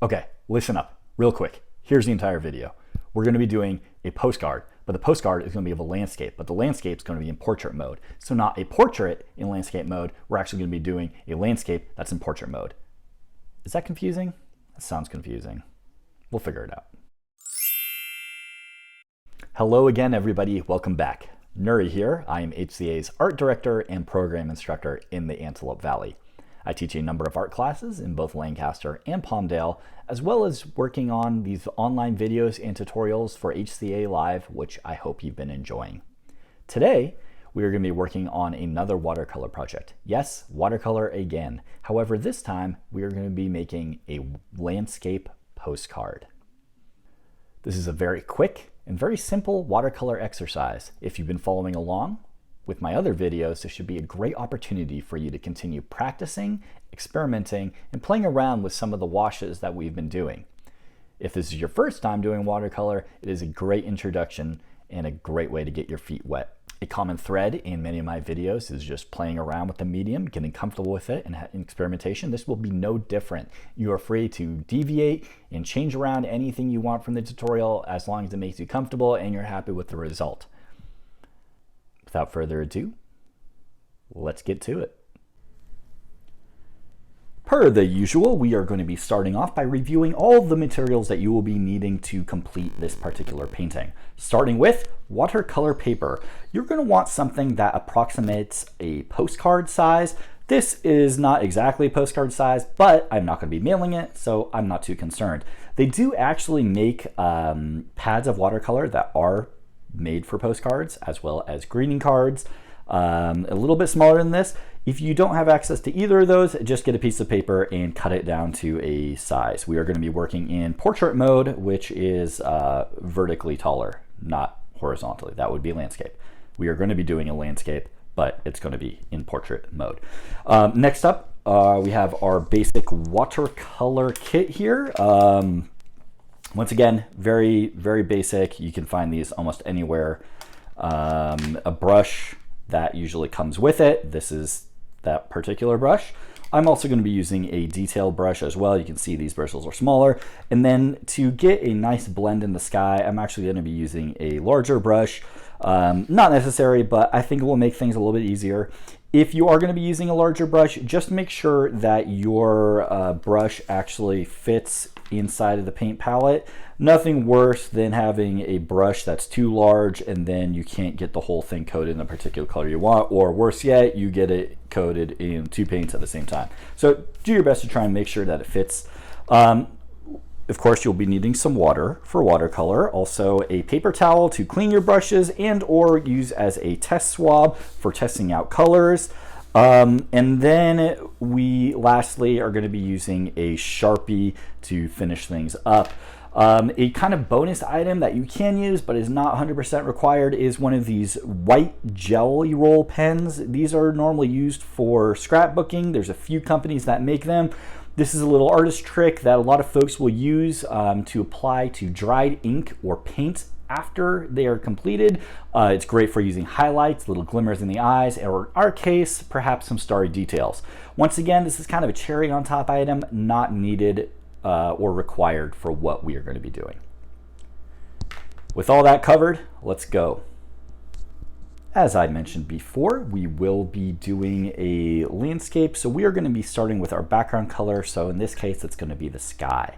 Okay, listen up real quick. Here's the entire video. We're going to be doing a postcard, but the postcard is going to be of a landscape, but the landscape is going to be in portrait mode. So not a portrait in landscape mode. We're actually going to be doing a landscape that's in portrait mode. Is that confusing? That sounds confusing. We'll figure it out. Hello again, everybody. Welcome back. Nuri here. I am HCA's art director and program instructor in the Antelope Valley. I teach a number of art classes in both Lancaster and Palmdale, as well as working on these online videos and tutorials for HCA Live, which I hope you've been enjoying. Today, we are going to be working on another watercolor project. Yes, watercolor again. However, this time we are going to be making a landscape postcard. This is a very quick and very simple watercolor exercise. If you've been following along with my other videos, this should be a great opportunity for you to continue practicing, experimenting, and playing around with some of the washes that we've been doing. If this is your first time doing watercolor, it is a great introduction and a great way to get your feet wet. A common thread in many of my videos is just playing around with the medium, getting comfortable with it, and experimentation. This will be no different. You are free to deviate and change around anything you want from the tutorial as long as it makes you comfortable and you're happy with the result. Without further ado, let's get to it. Per the usual, we are going to be starting off by reviewing all of the materials that you will be needing to complete this particular painting. Starting with watercolor paper. You're going to want something that approximates a postcard size. This is not exactly postcard size, but I'm not going to be mailing it, so I'm not too concerned. They do actually make pads of watercolor that are made for postcards, as well as greeting cards, a little bit smaller than this. If you don't have access to either of those, just get a piece of paper and cut it down to a size. We are going to be working in portrait mode, which is vertically taller, not horizontally. That would be landscape. We are going to be doing a landscape, but it's going to be in portrait mode. Next up, we have our basic watercolor kit here. Once again, very, very basic. You can find these almost anywhere. A brush that usually comes with it. This is that particular brush. I'm also going to be using a detail brush as well. You can see these bristles are smaller. And then to get a nice blend in the sky, I'm actually going to be using a larger brush. Not necessary, but I think it will make things a little bit easier. If you are going to be using a larger brush, just make sure that your brush actually fits inside of the paint palette. Nothing worse than having a brush that's too large and then you can't get the whole thing coated in a particular color you want, or worse yet, you get it coated in two paints at the same time. So do your best to try and make sure that it fits. Of course, you'll be needing some water for watercolor, also a paper towel to clean your brushes and or use as a test swab for testing out colors. And then we lastly are going to be using a Sharpie to finish things up. A kind of bonus item that you can use but is not 100% required is one of these white jelly roll pens. These are normally used for scrapbooking. There's a few companies that make them. This is a little artist trick that a lot of folks will use to apply to dried ink or paint after they are completed. It's great for using highlights, little glimmers in the eyes, or in our case, perhaps some starry details. Once again, this is kind of a cherry on top item, not needed or required for what we are going to be doing. With all that covered, let's go. As I mentioned before, we will be doing a landscape, so we are going to be starting with our background color. So in this case, it's going to be the sky.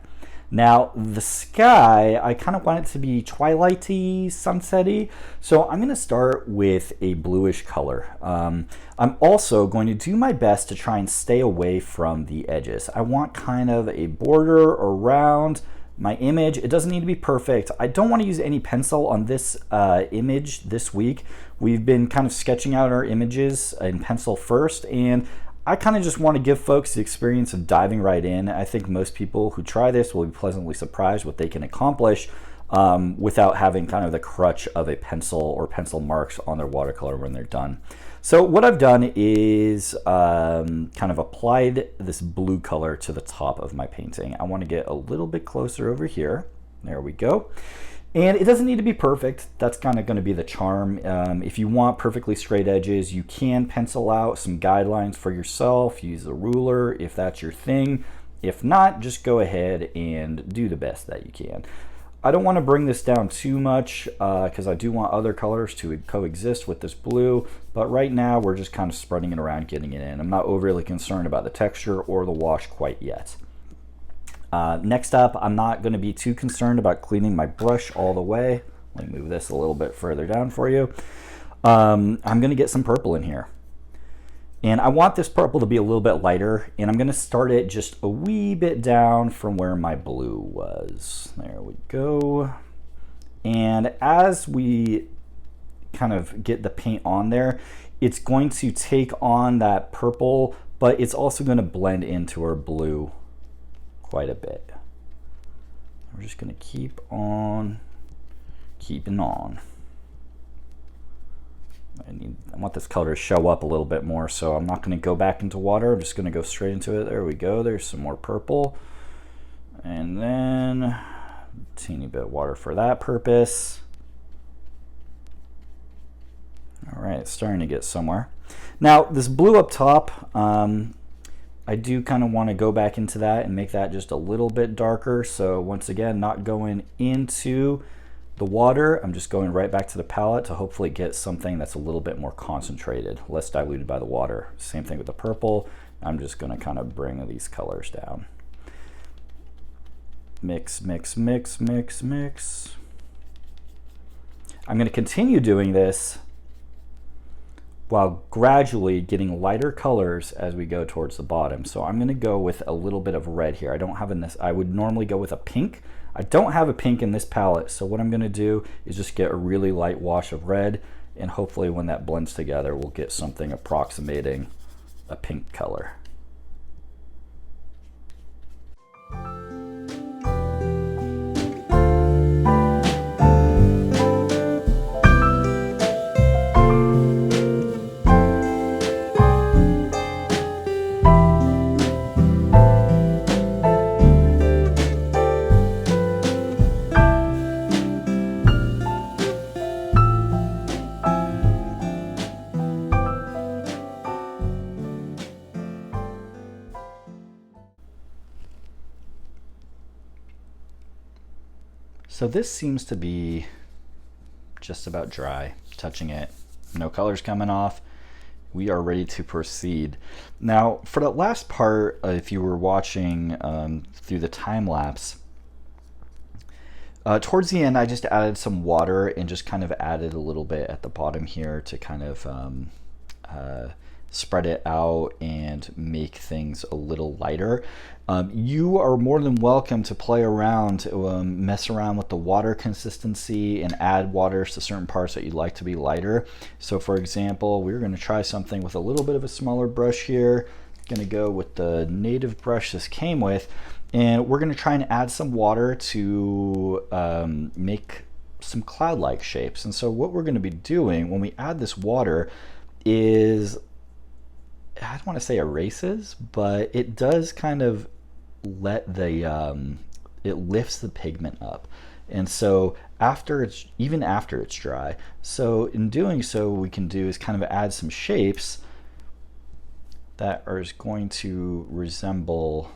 Now, the sky, I kind of want it to be twilighty, sunsetty, so I'm going to start with a bluish color. I'm also going to do my best to try and stay away from the edges. I want kind of a border around my image. It doesn't need to be perfect. I don't want to use any pencil on this image this week. We've been kind of sketching out our images in pencil first, and I kind of just want to give folks the experience of diving right in. I think most people who try this will be pleasantly surprised what they can accomplish without having kind of the crutch of a pencil or pencil marks on their watercolor when they're done. So what I've done is kind of applied this blue color to the top of my painting. I want to get a little bit closer over here. There we go. And it doesn't need to be perfect. That's kind of going to be the charm. If you want perfectly straight edges, you can pencil out some guidelines for yourself. Use a ruler if that's your thing. If not, just go ahead and do the best that you can. I don't want to bring this down too much because I do want other colors to coexist with this blue, but right now we're just kind of spreading it around, getting it in. I'm not overly concerned about the texture or the wash quite yet. Next up, I'm not going to be too concerned about cleaning my brush all the way. Let me move this a little bit further down for you. I'm going to get some purple in here. And I want this purple to be a little bit lighter, and I'm going to start it just a wee bit down from where my blue was. There we go. And as we kind of get the paint on there, it's going to take on that purple, but it's also going to blend into our blue quite a bit. We're just going to keep on keeping on. I want this color to show up a little bit more, so I'm not going to go back into water. I'm just going to go straight into it. There we go. There's some more purple. And then a teeny bit of water for that purpose. All right, it's starting to get somewhere. Now, this blue up top, I do kind of want to go back into that and make that just a little bit darker. So once again, not going into the water, I'm just going right back to the palette to hopefully get something that's a little bit more concentrated, less diluted by the water. Same thing with the purple. I'm just going to kind of bring these colors down. Mix, mix, mix, mix, mix. I'm going to continue doing this while gradually getting lighter colors as we go towards the bottom. So I'm going to go with a little bit of red here. I don't have in this, I would normally go with a pink. I don't have a pink in this palette, so what I'm going to do is just get a really light wash of red, and hopefully when that blends together, we'll get something approximating a pink color. So this seems to be just about dry. Touching it, no colors coming off. We are ready to proceed. Now, for the last part, if you were watching through the time lapse, towards the end, I just added some water and just kind of added a little bit at the bottom here to kind of spread it out and make things a little lighter. You are more than welcome to play around, mess around with the water consistency and add waters to certain parts that you'd like to be lighter. So for example, we're going to try something with a little bit of a smaller brush here. Going to go with the native brush this came with, and we're going to try and add some water to make some cloud-like shapes. And so what we're going to be doing when we add this water is, I don't want to say erases, but it does kind of let the it lifts the pigment up. And so even after it's dry, so in doing so, what we can do is kind of add some shapes that are going to resemble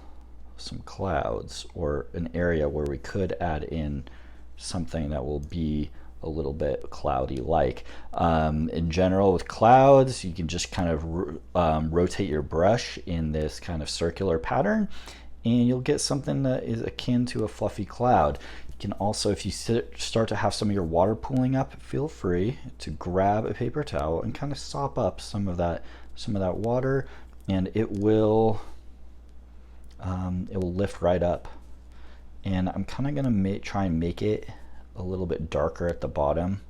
some clouds, or an area where we could add in something that will be a little bit cloudy like. In general, with clouds, you can just kind of rotate your brush in this kind of circular pattern, and you'll get something that is akin to a fluffy cloud. You can also, if you start to have some of your water pooling up, feel free to grab a paper towel and kind of sop up some of that water, and it will lift right up. And I'm kind of gonna try and make it a little bit darker at the bottom.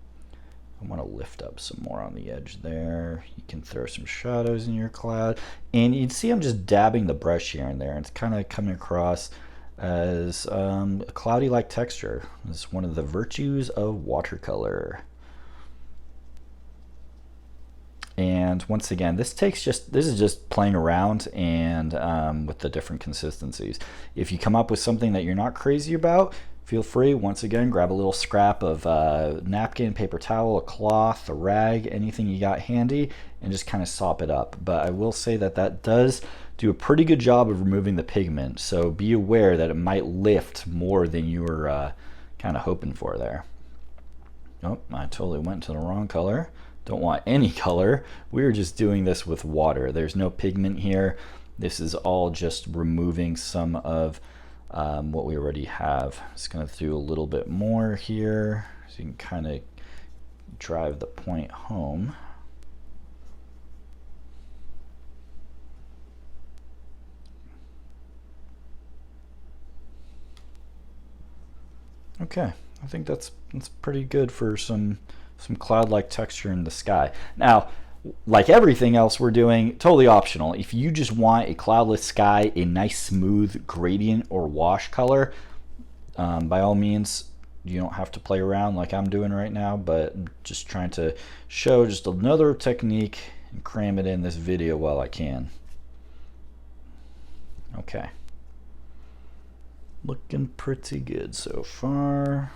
I want to lift up some more on the edge there. You can throw some shadows in your cloud, and you can see I'm just dabbing the brush here and there, and it's kind of coming across as a cloudy like texture. It's one of the virtues of watercolor. And once again, this is just playing around and with the different consistencies. If you come up with something that you're not crazy about, feel free, once again, grab a little scrap of napkin, paper towel, a cloth, a rag, anything you got handy, and just kind of sop it up. But I will say that that does do a pretty good job of removing the pigment, so be aware that it might lift more than you were kind of hoping for there. Oh, I totally went to the wrong color. Don't want any color. We're just doing this with water. There's no pigment here. This is all just removing some of what we already have. Just going to do a little bit more here so you can kind of drive the point home. Okay, I think that's pretty good for some cloud-like texture in the sky. Now, like everything else we're doing, totally optional. If you just want a cloudless sky, a nice smooth gradient or wash color, by all means, you don't have to play around like I'm doing right now, but I'm just trying to show just another technique and cram it in this video while I can. Okay. Looking pretty good so far.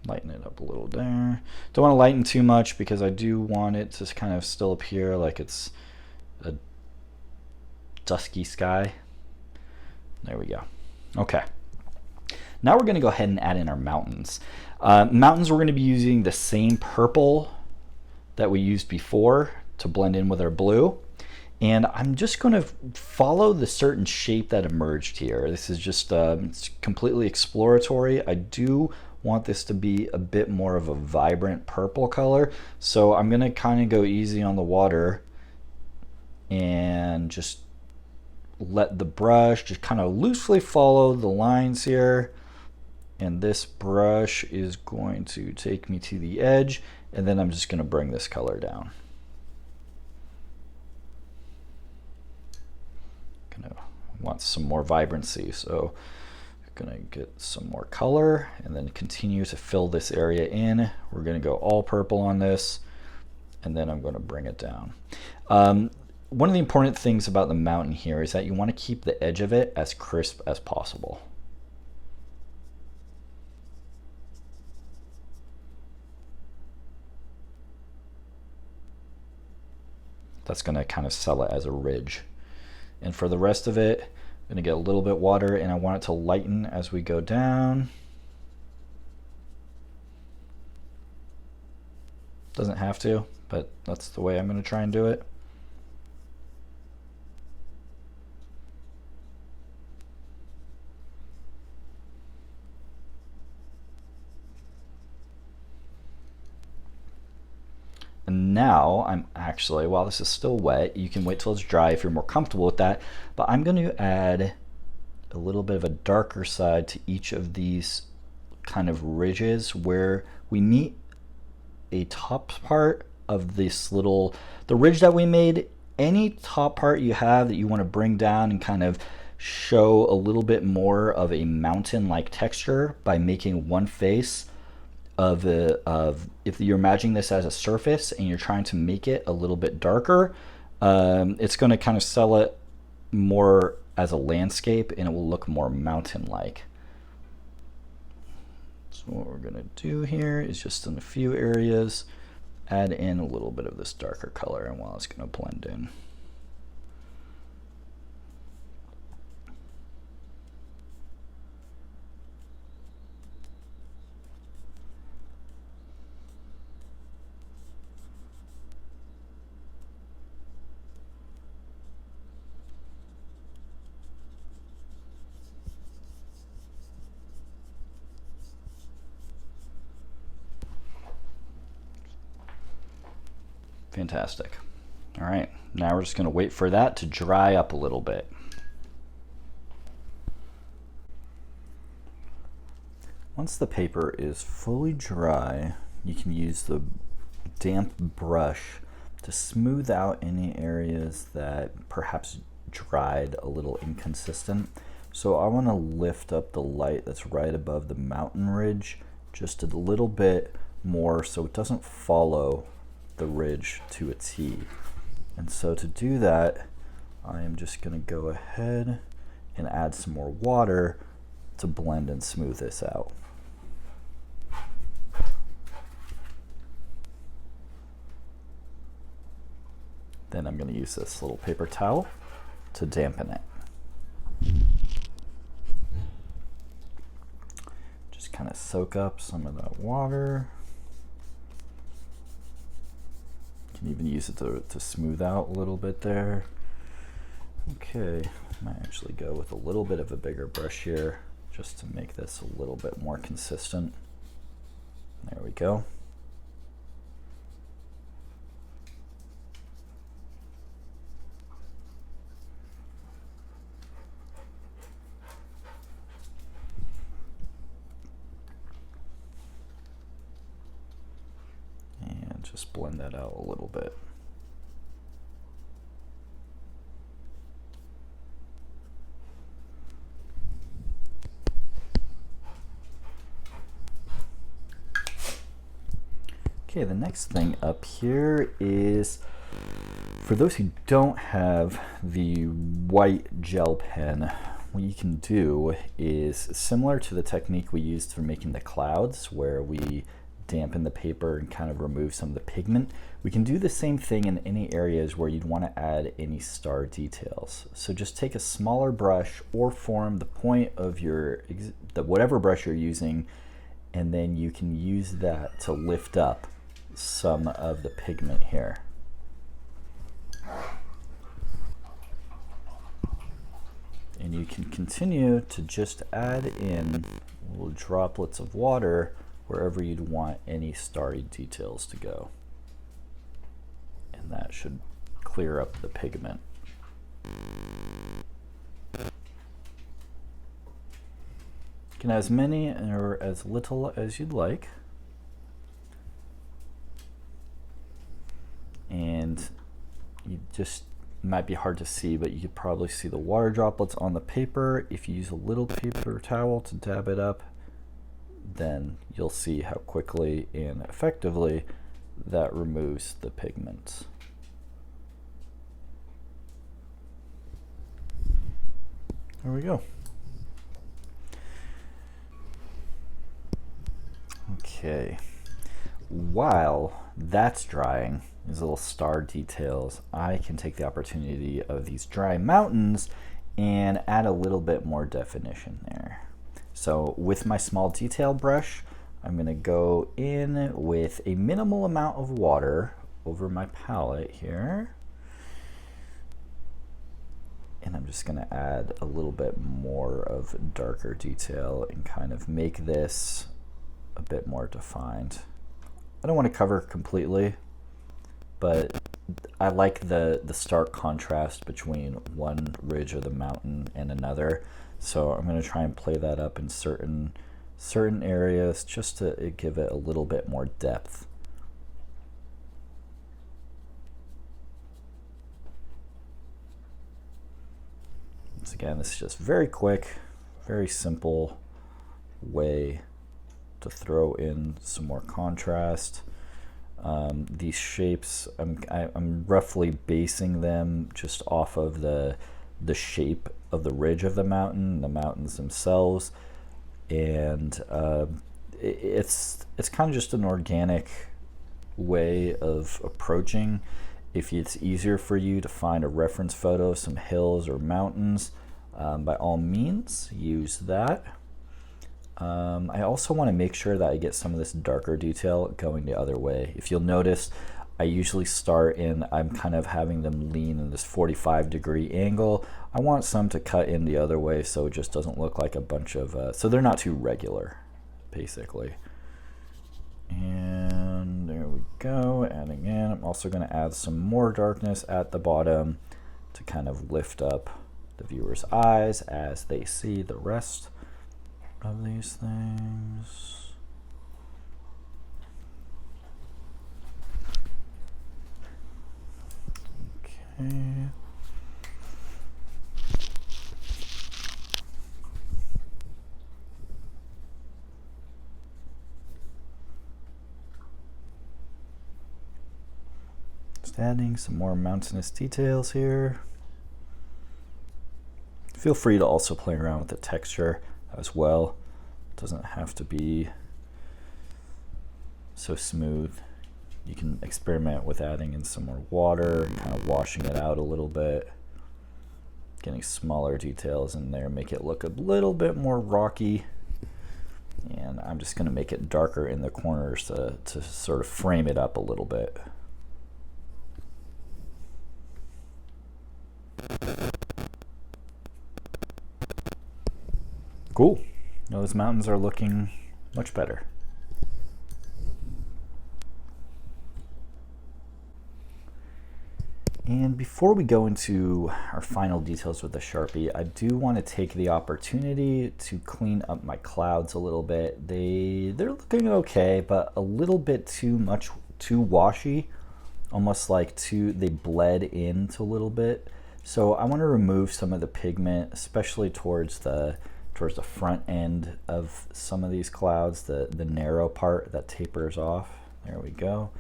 Lighten it up a little there. Don't want to lighten too much because I do want it to kind of still appear like it's a dusky sky. There we go. Okay. Now we're going to go ahead and add in our mountains. Mountains, we're going to be using the same purple that we used before to blend in with our blue. And I'm just going to follow the certain shape that emerged here. This is just it's completely exploratory. I do want this to be a bit more of a vibrant purple color. So I'm going to kind of go easy on the water and just let the brush just kind of loosely follow the lines here. And this brush is going to take me to the edge, and then I'm just going to bring this color down. Want some more vibrancy, so I'm gonna get some more color and then continue to fill this area in. We're gonna go all purple on this, and then I'm going to bring it down. One of the important things about the mountain here is that you want to keep the edge of it as crisp as possible. That's going to kind of sell it as a ridge. And for the rest of it, I'm going to get a little bit water, and I want it to lighten as we go down. Doesn't have to, but that's the way I'm going to try and do it. And now I'm actually, while this is still wet, you can wait till it's dry if you're more comfortable with that, but I'm going to add a little bit of a darker side to each of these kind of ridges where we meet a top part of this little, the ridge that we made. Any top part you have that you want to bring down and kind of show a little bit more of a mountain-like texture by making one face of if you're imagining this as a surface and you're trying to make it a little bit darker, it's going to kind of sell it more as a landscape and it will look more mountain-like. So what we're going to do here is just in a few areas add in a little bit of this darker color, and while it's going to blend in. Fantastic. All right, now we're just going to wait for that to dry up a little bit. Once the paper is fully dry, you can use the damp brush to smooth out any areas that perhaps dried a little inconsistent. So I want to lift up the light that's right above the mountain ridge just a little bit more so it doesn't follow the ridge to a T. And so to do that, I am just going to go ahead and add some more water to blend and smooth this out. Then I'm going to use this little paper towel to dampen it. Just kind of soak up some of that water. You can even use it to smooth out a little bit there. Okay, I might actually go with a little bit of a bigger brush here just to make this a little bit more consistent. There we go. And just blend that out a little bit. Okay, the next thing up here is, for those who don't have the white gel pen, what you can do is similar to the technique we used for making the clouds, where we dampen the paper and kind of remove some of the pigment. We can do the same thing in any areas where you'd want to add any star details. So just take a smaller brush or form the point of your whatever brush you're using, and then you can use that to lift up some of the pigment here. And you can continue to just add in little droplets of water wherever you'd want any starry details to go. And that should clear up the pigment. You can have as many or as little as you'd like. And you just might be hard to see, but you could probably see the water droplets on the paper. If you use a little paper towel to dab it up, then you'll see how quickly and effectively that removes the pigment. There we go. Okay, while that's drying, these little star details, I can take the opportunity of these dry mountains and add a little bit more definition there. So with my small detail brush, I'm going to go in with a minimal amount of water over my palette here. And I'm just going to add a little bit more of darker detail and kind of make this a bit more defined. I don't want to cover completely, but I like the stark contrast between one ridge of the mountain and another. So I'm going to try and play that up in certain areas just to give it a little bit more depth. Once again, this is just very quick, very simple way to throw in some more contrast. These shapes, I'm roughly basing them just off of the shape of the ridge of the mountain, the mountains themselves, and it's kind of just an organic way of approaching. If it's easier for you to find a reference photo of some hills or mountains, by all means use that. I also want to make sure that I get some of this darker detail going the other way. If you'll notice, I usually start in, I'm kind of having them lean in this 45-degree angle. I want some to cut in the other way so it just doesn't look like a bunch of, so they're not too regular, basically. And there we go, adding in. I'm also going to add some more darkness at the bottom to kind of lift up the viewer's eyes as they see the rest of these things. Okay. Just adding some more mountainous details here. Feel free to also play around with the texture as well. It doesn't have to be so smooth. You can experiment with adding in some more water and kind of washing it out a little bit. getting smaller details in there, make it look a little bit more rocky. And I'm just going to make it darker in the corners to sort of frame it up a little bit. Cool. Those mountains are looking much better. And before we go into our final details with the Sharpie, I do want to take the opportunity to clean up my clouds a little bit. They're looking okay, but a little bit too washy, almost like they bled into a little bit. So I want to remove some of the pigment, especially towards the front end of some of these clouds, the narrow part that tapers off. There we go.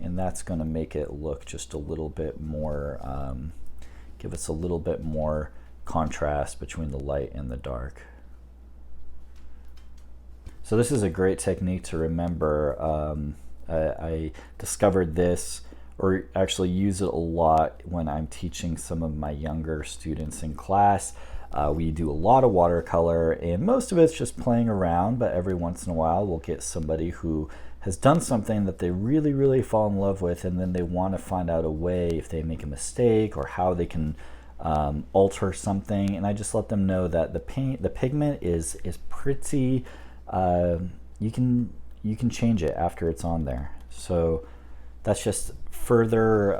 And that's going to make it look just a little bit more, give us a little bit more contrast between the light and the dark. So this is a great technique to remember. I discovered this, or actually use it a lot when I'm teaching some of my younger students in class. We do a lot of watercolor, and most of it's just playing around, but every once in a while we'll get somebody who has done something that they really, really fall in love with, and then they want to find out a way if they make a mistake or how they can alter something. And I just let them know that the pigment is pretty, you can change it after it's on there. So that's just further,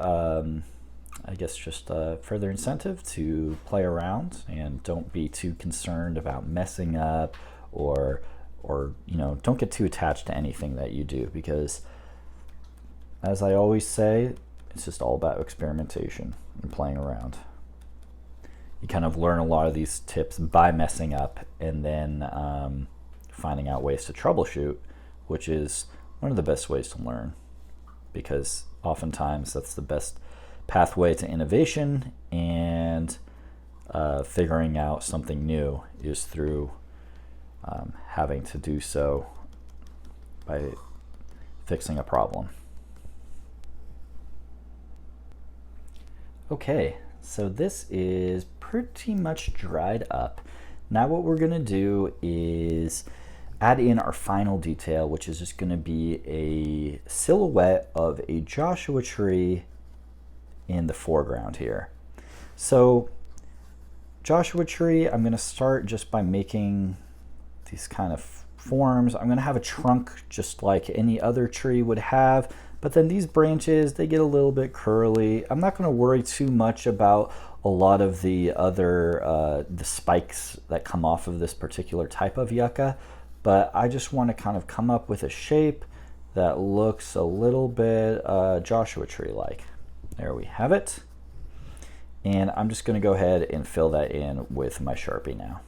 I guess just further incentive to play around, and don't be too concerned about messing up, or don't get too attached to anything that you do, because as I always say, it's just all about experimentation and playing around. You kind of learn a lot of these tips by messing up, and then finding out ways to troubleshoot, which is one of the best ways to learn, because oftentimes that's the best pathway to innovation, and figuring out something new is through having to do so by fixing a problem. Okay, so this is pretty much dried up. Now what we're going to do is add in our final detail, which is just going to be a silhouette of a Joshua tree in the foreground here. So Joshua tree, I'm going to start just by making these kind of forms. I'm going to have a trunk just like any other tree would have, but then these branches, they get a little bit curly. I'm not going to worry too much about a lot of the other the spikes that come off of this particular type of yucca, but I just want to kind of come up with a shape that looks a little bit Joshua tree like. There we have it. And I'm just going to go ahead and fill that in with my Sharpie now.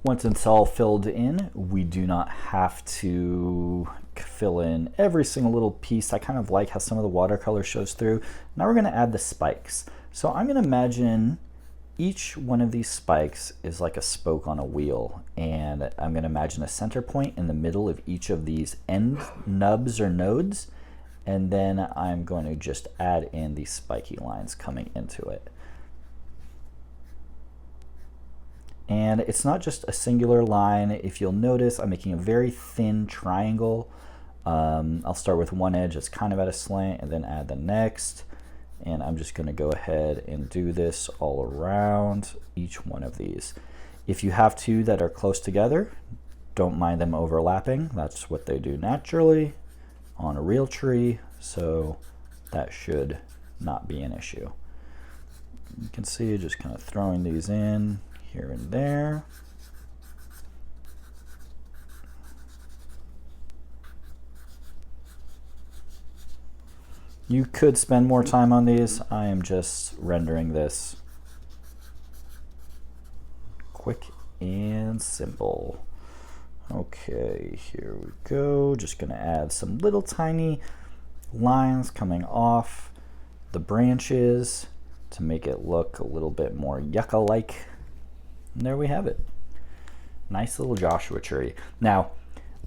Once it's all filled in, we do not have to fill in every single little piece. I kind of like how some of the watercolor shows through. Now we're going to add the spikes. So I'm going to imagine each one of these spikes is like a spoke on a wheel, and I'm going to imagine a center point in the middle of each of these end nubs or nodes, and then I'm going to just add in these spiky lines coming into it. And it's not just a singular line. If you'll notice, I'm making a very thin triangle. I'll start with one edge that's kind of at a slant, and then add the next. And I'm just going to go ahead and do this all around each one of these. If you have two that are close together, don't mind them overlapping. That's what they do naturally on a real tree, so that should not be an issue. You can see just kind of throwing these in here and there. You could spend more time on these. I am just rendering this quick and simple. Okay, here we go. Just gonna add some little tiny lines coming off the branches to make it look a little bit more yucca-like. And there we have it. Nice little Joshua tree. Now,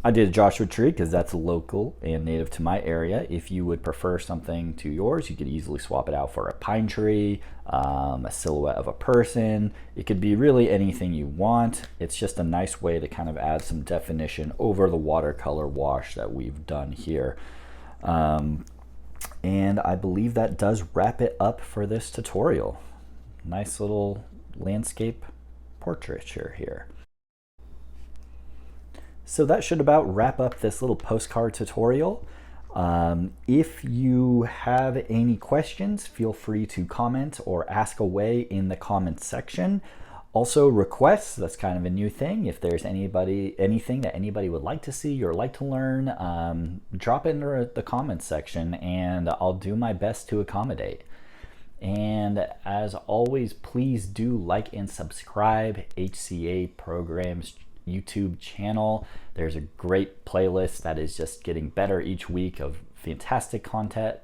I did a Joshua tree because that's local and native to my area. If you would prefer something to yours, you could easily swap it out for a pine tree, a silhouette of a person. It could be really anything you want. It's just a nice way to kind of add some definition over the watercolor wash that we've done here. And I believe that does wrap it up for this tutorial. Nice little landscape portraiture here. So that should about wrap up this little postcard tutorial. If you have any questions, feel free to comment or ask away in the comments section. Also requests, that's kind of a new thing. If there's anything that anybody would like to see or like to learn, drop it in the comments section and I'll do my best to accommodate. And as always, please do like and subscribe HCA Programs YouTube channel. There's a great playlist that is just getting better each week of fantastic content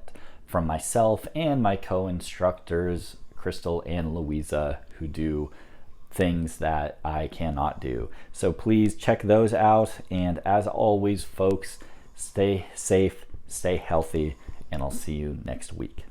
from myself and my co-instructors, Crystal and Louisa, who do things that I cannot do. So please check those out. And as always, folks, stay safe, stay healthy, and I'll see you next week.